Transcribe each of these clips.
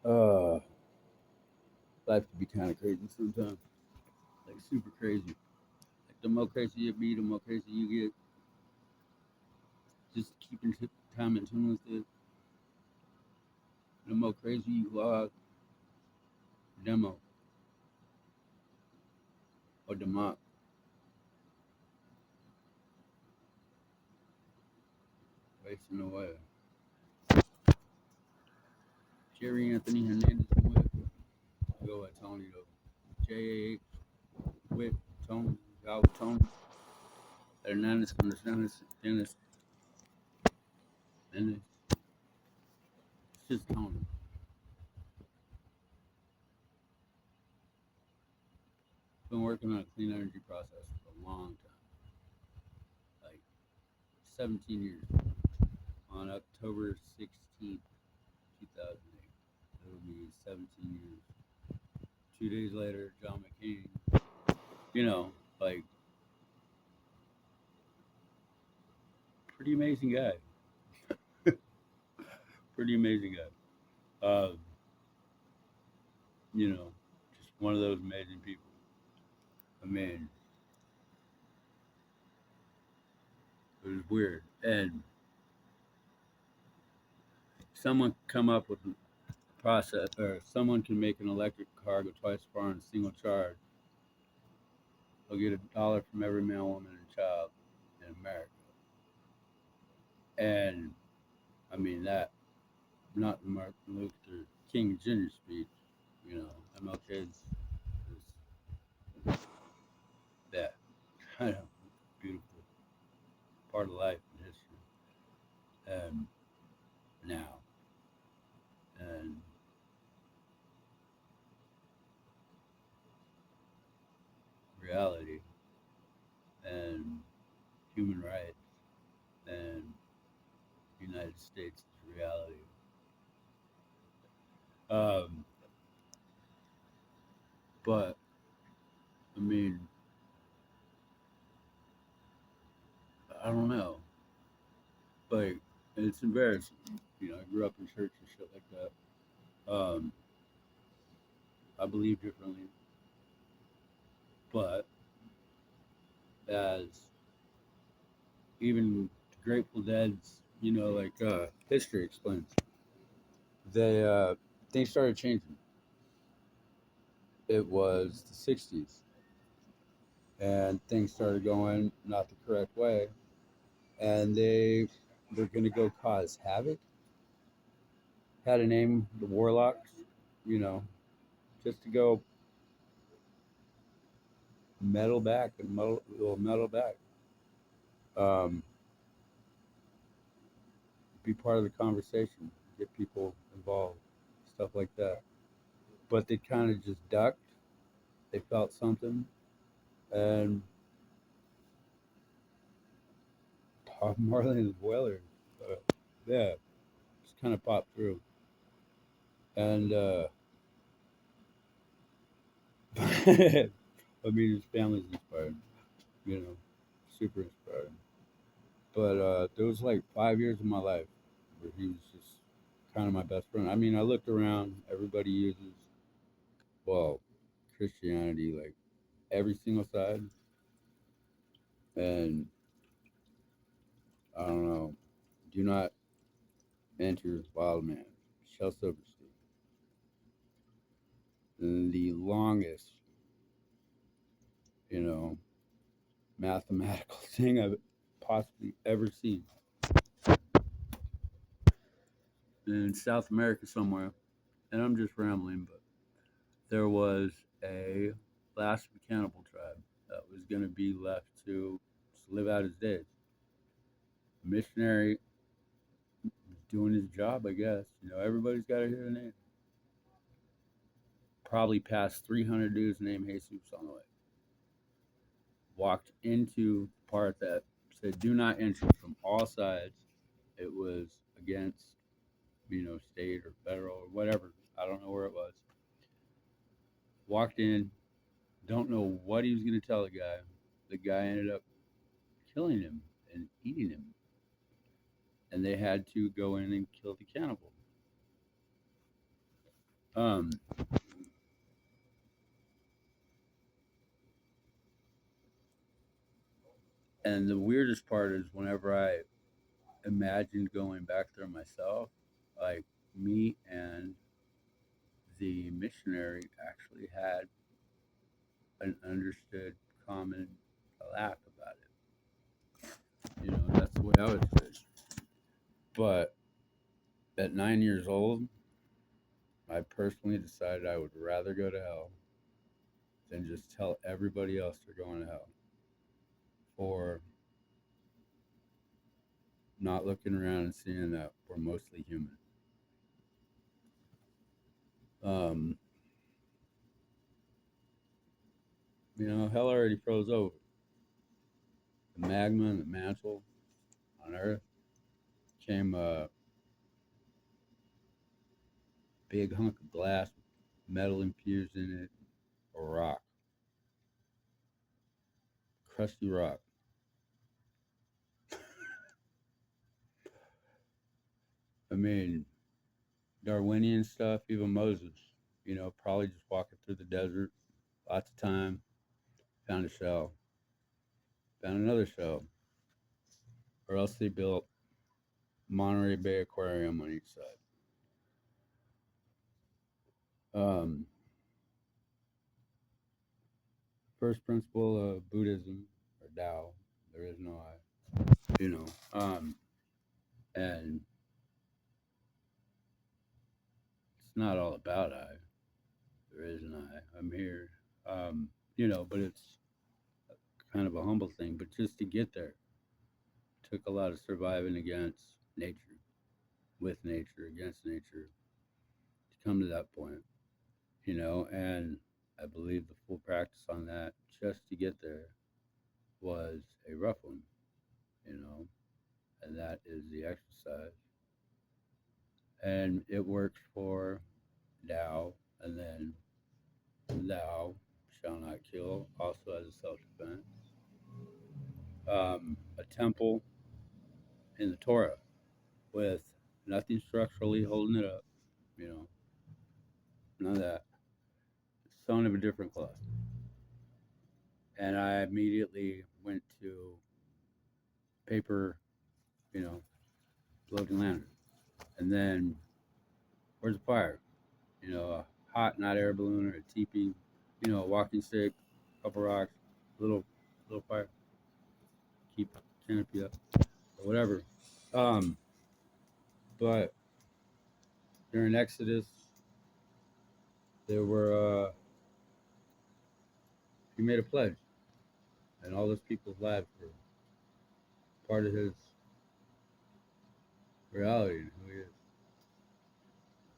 Uh, life can be kind of crazy sometimes, like super crazy. Like the more crazy you be, the more crazy you get. Just keeping time in tune with it. The more crazy you are, demo or demot, wasting away. Jerry Anthony Hernandez with go at Tony though. J.A.H. with Tony, y'all with Tony. Hernandez con los Dennis, Dennis. It's just Tony. Been working on a clean energy process for a long time, like 17 years. On October 16th, 2008, it'll be 17 years. 2 days later, John McCain, you know, like, pretty amazing guy. Pretty amazing guy. You know, just one of those amazing people. I mean, it was weird. And someone come up with a process, or someone can make an electric car go twice as far in a single charge. They'll get $1 from every man, woman, and child in America. And I mean that, not the Martin Luther King Jr. speech, you know, MLK's is that kind of beautiful part of life and history. And now, and reality, and human rights, and United States is reality. Um, but I mean, I don't know. Like, it's embarrassing. You know, I grew up in church and shit like that. I believe differently, but as even Grateful Dead's, you know, like history explains, they things started changing. It was the '60s, and things started going not the correct way, and they're gonna go cause havoc. Had a name, the Warlocks, you know, just to go metal back and metal back. Um, be part of the conversation, get people involved, stuff like that. But they kind of just ducked. They felt something, and Bob Marley and the Wailers, uh, yeah, just kind of popped through. And I mean, his family's inspired, you know, super inspired. But there was like 5 years of my life where he was just kind of my best friend. I mean, I looked around, everybody uses, well, Christianity, like every single side. And I don't know, do not enter Wild Man, Shel Silverstein. The longest, you know, mathematical thing I've possibly ever seen in South America somewhere. And I'm just rambling, but there was a last cannibal tribe that was going to be left to just live out his days. Missionary doing his job, I guess. You know, everybody's got to hear the name. Probably passed 300 dudes named Jesus on the way. Walked into the part that said do not enter from all sides. It was against, you know, state or federal or whatever. I don't know where it was. Walked in, don't know what he was going to tell the guy. The guy ended up killing him and eating him. And they had to go in and kill the cannibal. Um, and the weirdest part is whenever I imagined going back there myself, like me and the missionary actually had an understood common laugh about it. That's the way I would say it. But at 9 years old, I personally decided I would rather go to hell than just tell everybody else they're going to hell for not looking around and seeing that we're mostly human. Um, hell already froze over. The magma and the mantle on Earth came a big hunk of glass, metal infused in it, or rock, crusty rock. I mean, Darwinian stuff, even Moses, probably just walking through the desert, lots of time, found a shell, found another shell, or else they built Monterey Bay Aquarium on each side. First principle of Buddhism or Tao, there is no I, and it's not all about I. There is an I. I'm here, but it's kind of a humble thing. But just to get there took a lot of surviving against nature, with nature, against nature, to come to that point, and I believe the full practice on that just to get there was a rough one, you know, and that is the exercise. And it works for Tao, and then Thou shall not kill, also as a self defense. A temple in the Torah with nothing structurally holding it up, you know, none of that. Sewn of a different cloth. And I immediately went to paper, floating lantern. And then, where's the fire? A hot, not air balloon or a teepee, a walking stick, couple rocks, little fire, keep canopy up or whatever. Um, but during Exodus, there were he made a pledge, and all those people's lives were part of his reality and who he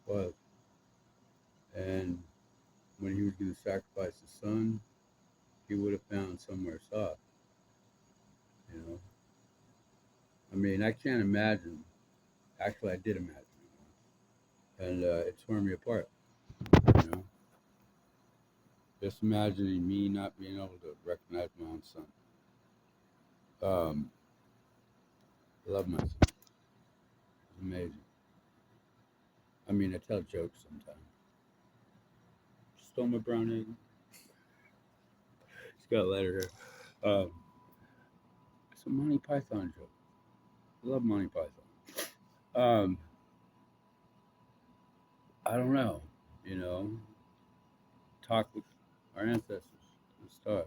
was. And when he was going to sacrifice his son, he would have found somewhere soft. I mean, I can't imagine. Actually, I did imagine it, and it tore me apart. You know, just imagining me not being able to recognize my own son. I love my son. It's amazing. I mean, I tell jokes sometimes. Stole my brown egg. He's got a letter here. It's a Monty Python joke. I love Monty Python. I don't know. Talk with our ancestors. The stars.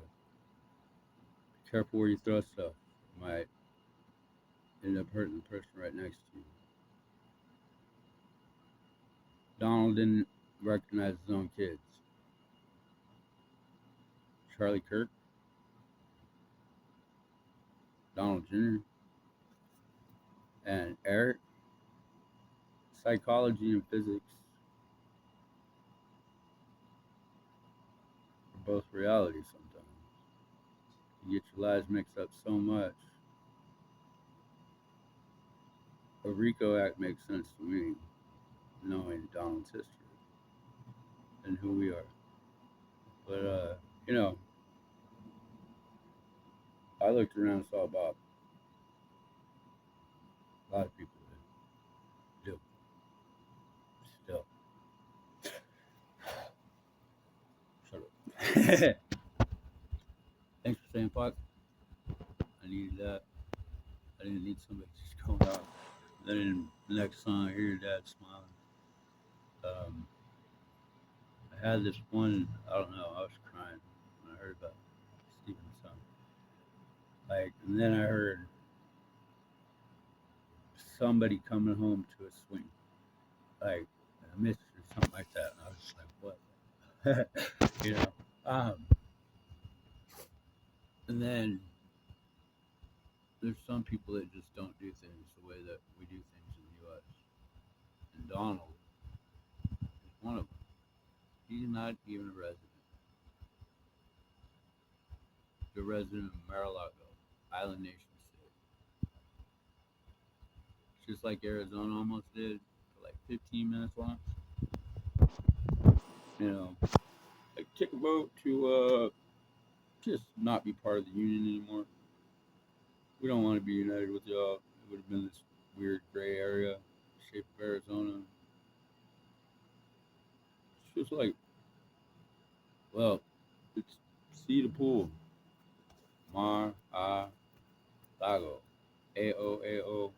Be careful where you throw stuff. Might end up hurting the person right next to you. Donald didn't recognize his own kids. Charlie Kirk, Donald Jr., and Erik. Psychology and physics are both reality sometimes. You get your lives mixed up so much. A Rico act makes sense to me, knowing Donald's history and who we are. But, I looked around and saw Bob. A lot of people do. Still. Thanks for saying fuck. I needed that. I didn't need somebody just going off. Then in the next song, I hear your dad smiling. I had this one, I don't know, I was crying when I heard about Stephen's son. Like, and then I heard somebody coming home to a swing. Like, I missed or something like that. And I was just like, what? You know? And then there's some people that just don't do things the way that we do things in the U.S. And Donald is one of them. He's not even a resident. He's a resident of Mar-a-Lago, Island Nation State. Just like Arizona almost did for like 15 minutes once. You know, like take a vote to just not be part of the union anymore. We don't want to be united with y'all. It would have been this weird gray area, shape of Arizona. It's just like, well, it's see the pool. Mar, a, lago. A-O,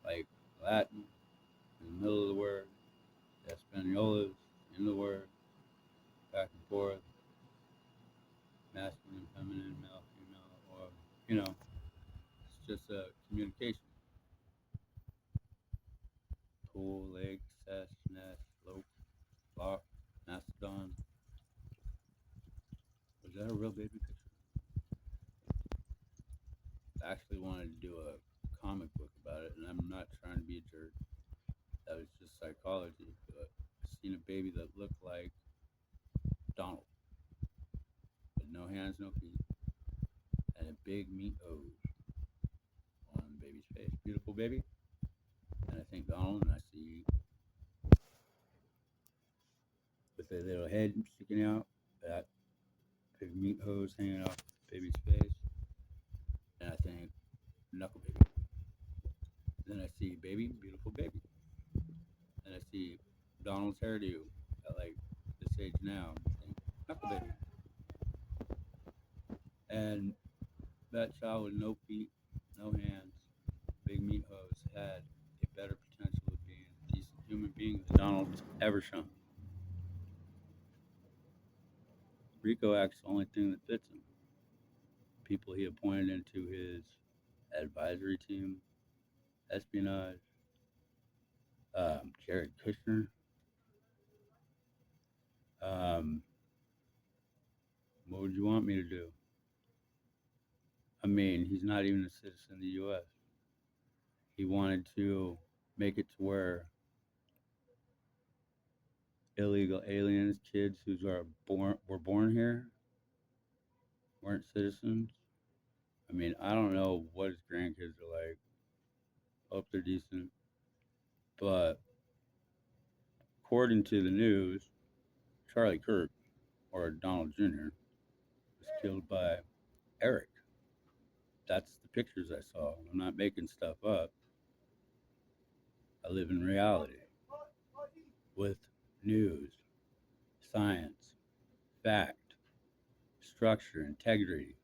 like Latin in the middle of the word. Española in the word. Back and forth. Masculine, feminine, male, female, or, you know, it's just a communication. Pool, lake, cess, nest, slope, lock, Mastadon. Was that a real baby picture? I actually wanted to do a comic book about it, and I'm not trying to be a jerk. That was just psychology. But I seen a baby that looked like Donald, with no hands, no feet, and a big meat hose on the baby's face. Beautiful baby. And I think Donald, and I see with a little head sticking out, that big meat hose hanging off the baby's face, and I think knuckle baby. Then I see baby, beautiful baby. And I see Donald's hairdo at like this age now, and I think knuckle baby. And that child with no feet, no hands, big meat hose had a better potential of being a decent human being than Donald's ever shown. Rico acts the only thing that fits him. People he appointed into his advisory team, espionage, Jared Kushner. What would you want me to do? I mean, he's not even a citizen of the U.S. He wanted to make it to where illegal aliens, kids who were born here, weren't citizens. I mean, I don't know what his grandkids are like. Hope they're decent. But according to the news, Charlie Kirk, or Donald Jr., was killed by Erik. That's the pictures I saw. I'm not making stuff up. I live in reality with news, science, fact, structure, integrity,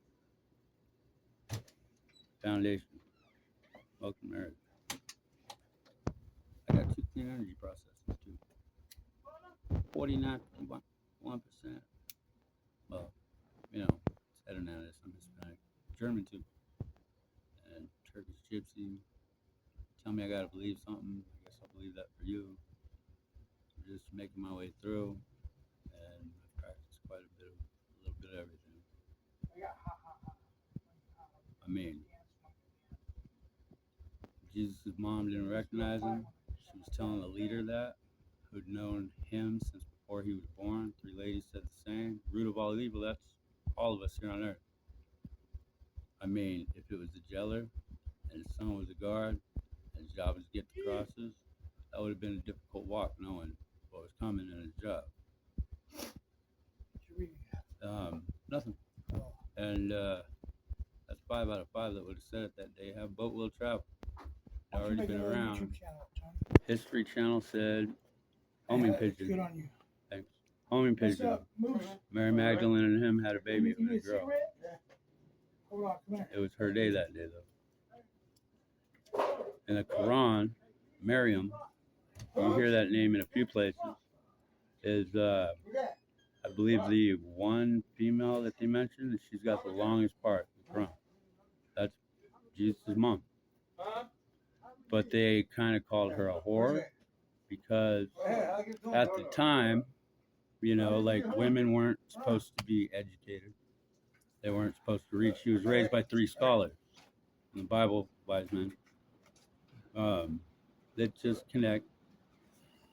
foundation. Welcome, Erik. I got 2 clean energy processes too. 49, 51%. Well, you know, it's Edonatus, I'm Hispanic. German too. And Turkish Gypsy. Tell me I gotta believe something. I guess I'll believe that for you. I'm just making my way through, and I practice quite a little bit of everything. I mean, Jesus' mom didn't recognize him. She was telling the leader that, who'd known him since before he was born. 3 ladies said the same. Root of all evil, that's all of us here on earth. I mean, if it was the jailer and his son was a guard and his job was to get the crosses, that would have been a difficult walk knowing what was coming in his job. Nothing. And that's 5 out of 5 that would have said it that day. Have boat will travel. I've already been around. History Channel said homing pigeon. Good on you. Thanks. homing picture. Mary Magdalene and him had a baby. It was a girl. It was her day that day, though. In the Quran, Miriam, you hear that name in a few places, is, I believe, the one female that they mentioned. She's got the longest part of the Quran. That's Jesus' mom. But they kind of called her a whore because at the time, you know, like women weren't supposed to be educated. They weren't supposed to read. She was raised by 3 scholars in the Bible, wise men. That just connect.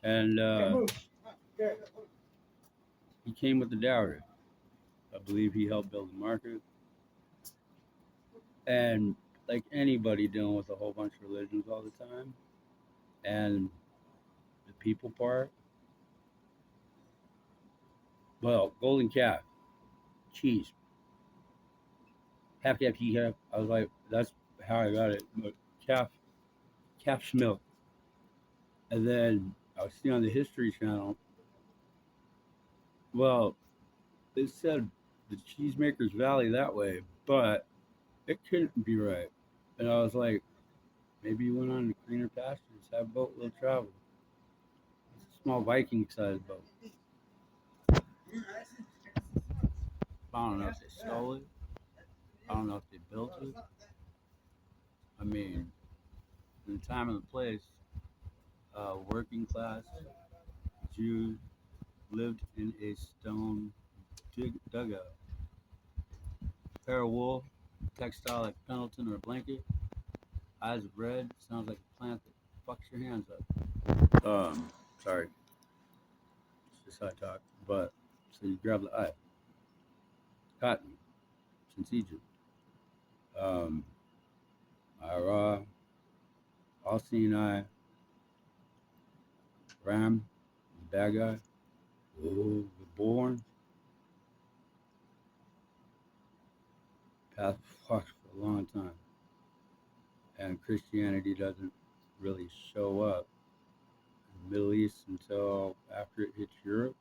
And he came with the dowry. I believe he helped build the market. And like anybody dealing with a whole bunch of religions all the time, and the people part, well, golden calf, cheese, half, half. I was like, that's how I got it. But calf's milk. And then I was seeing on the History Channel, well, it said the Cheesemakers Valley that way, but it couldn't be right. And I was like, maybe you went on to greener pastures, have boat, will travel. It's a small Viking-sized boat. I don't know if they stole it. I don't know if they built it. I mean, in the time and the place, working class Jews lived in a stone dugout. Pair of wool, textile like Pendleton or a blanket, eyes of red, sounds like a plant that fucks your hands up. Sorry, it's just how I talk. But, so you grab the eye. Cotton, since Egypt. Ira, all seeing eye, Ram, bad guy, ooh, the born, path fucked for a long time. And Christianity doesn't really show up in the Middle East until after it hits Europe.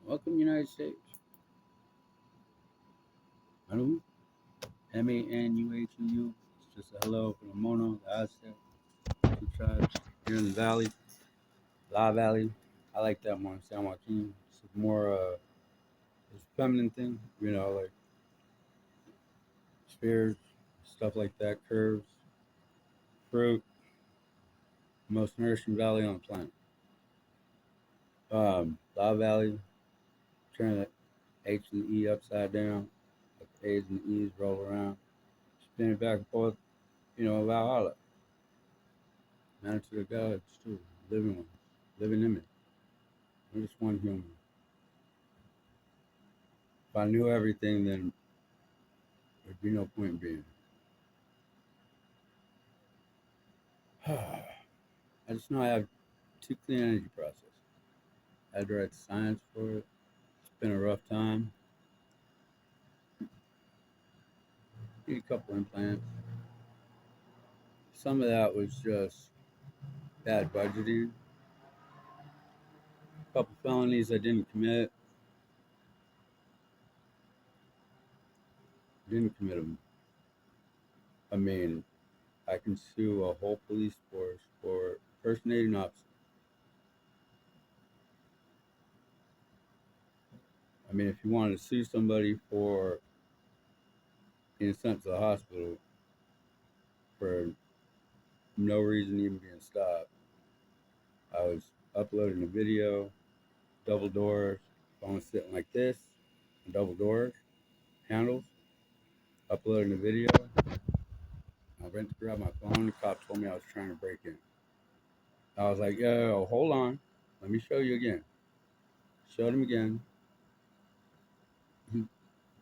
Welcome, United States. Manu, Manuhuu. It's just a hello from the Mono, the Aztec, 2 tribes here in the valley, La Valley. I like that more, San Joaquin. It's more it's a feminine thing, you know, like spheres, stuff like that, curves, fruit, most nourishing valley on the planet. La Valley, turn the H and the E upside down, let the A's and the E's roll around, spin it back and forth, you know, Valhalla. Matter to the gods, too, living ones, living image. I'm just one human. If I knew everything, then there'd be no point in being. I just know I have 2 clean energy processes. I had to write science for it. It's been a rough time. Need a couple implants. Some of that was just bad budgeting. A couple felonies I didn't commit. Didn't commit them. I mean, I can sue a whole police force for impersonating officers. I mean, if you wanted to sue somebody for being sent to the hospital for no reason even being stopped, I was uploading a video, double doors, phone sitting like this, double doors, handles, uploading a video. I went to grab my phone, the cop told me I was trying to break in. I was like, yo, hold on, let me show you again. Showed him again.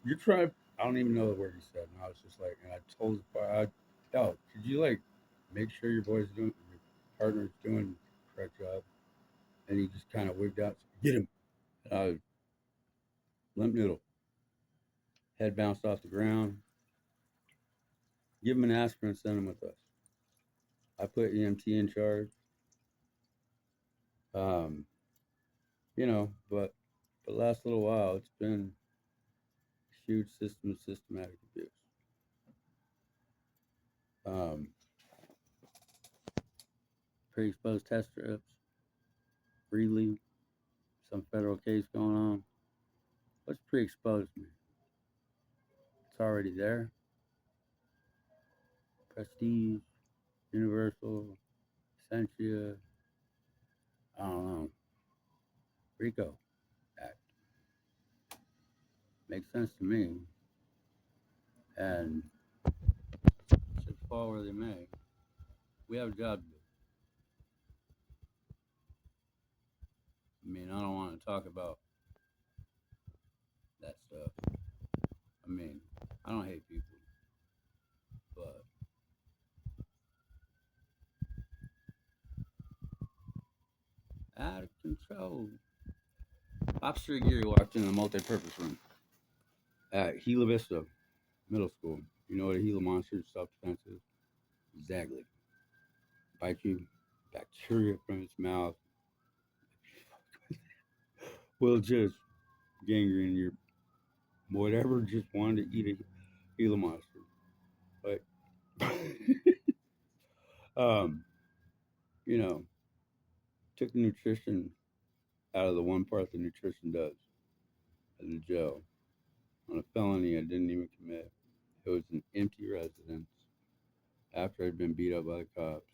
You're trying, I don't even know the word he said. And I was just like, and I told the part, yo, could you like make sure your partner's doing the correct job? And he just kind of wigged out, get him. And I was limp noodle. Head bounced off the ground. Give him an aspirin, send him with us. I put EMT in charge. But the last little while, it's been huge systematic abuse. Um, Pre-exposed test strips, freely, some federal case going on. What's pre-exposed mean? It's already there. Prestige, Universal, Essentia, I don't know. Rico Act. Makes sense to me. And should fall where they may. We have a job to do. I mean, I don't want to talk about that stuff. I mean, I don't hate people, but out of control. Officer Geary walked in a multi-purpose room at Gila Vista Middle School. You know what a Gila monster self-defense is? Exactly. Bite you, bacteria from its mouth will just gangrene your whatever just wanted to eat a Gila monster. But um, you know, took the nutrition out of the one part that nutrition does as a jail on a felony I didn't even commit. It was an empty residence after I'd been beat up by the cops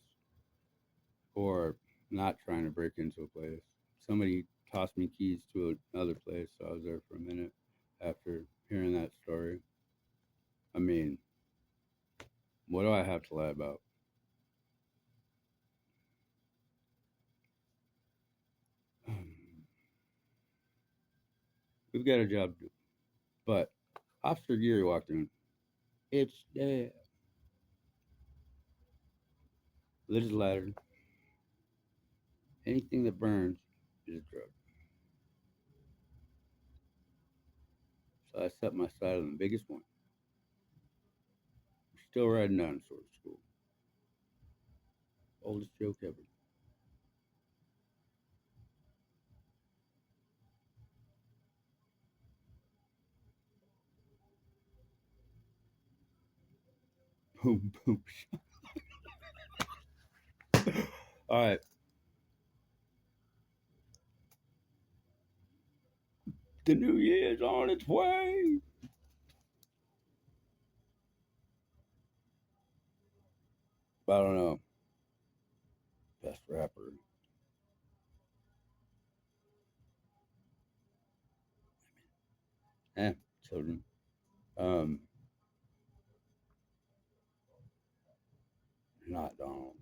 for not trying to break into a place. Somebody tossed me keys to another place, so I was there for a minute after hearing that story. I mean, what do I have to lie about? We've got a job to do. But Officer Geary walked in. It's there. Lit his ladder. Anything that burns is a drug. So I set my sight on the biggest one. Still riding dinosaurs to school. Oldest joke ever. Boom, boom. All right. The new year's on its way. I don't know. Best rapper. Children. Um, Not Donald.